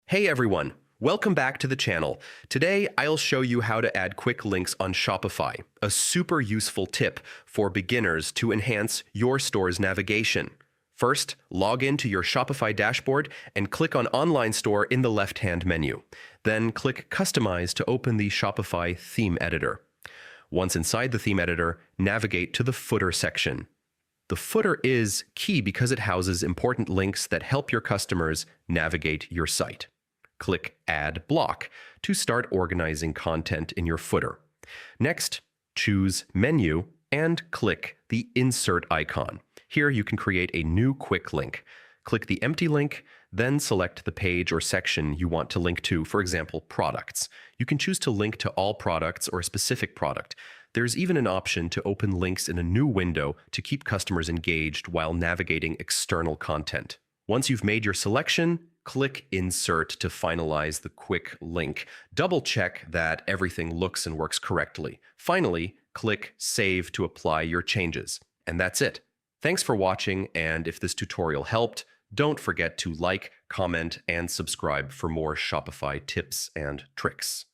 Hey everyone, welcome back to the channel. Today, I'll show you how to add quick links on Shopify, a super useful tip for beginners to enhance your store's navigation. First, log into your Shopify dashboard and click on Online Store in the left-hand menu. Then click Customize to open the Shopify theme editor. Once inside the theme editor, navigate to the footer section. The footer is key because it houses important links that help your customers navigate your site. Click Add Block to start organizing content in your footer. Next, choose Menu and click the Insert icon. Here you can create a new quick link. Click the empty link, then select the page or section you want to link to, for example, products. You can choose to link to all products or a specific product. There's even an option to open links in a new window to keep customers engaged while navigating external content. Once you've made your selection, click Insert to finalize the quick link. Double-check that everything looks and works correctly. Finally, click Save to apply your changes. And that's it. Thanks for watching, and if this tutorial helped, don't forget to like, comment, and subscribe for more Shopify tips and tricks.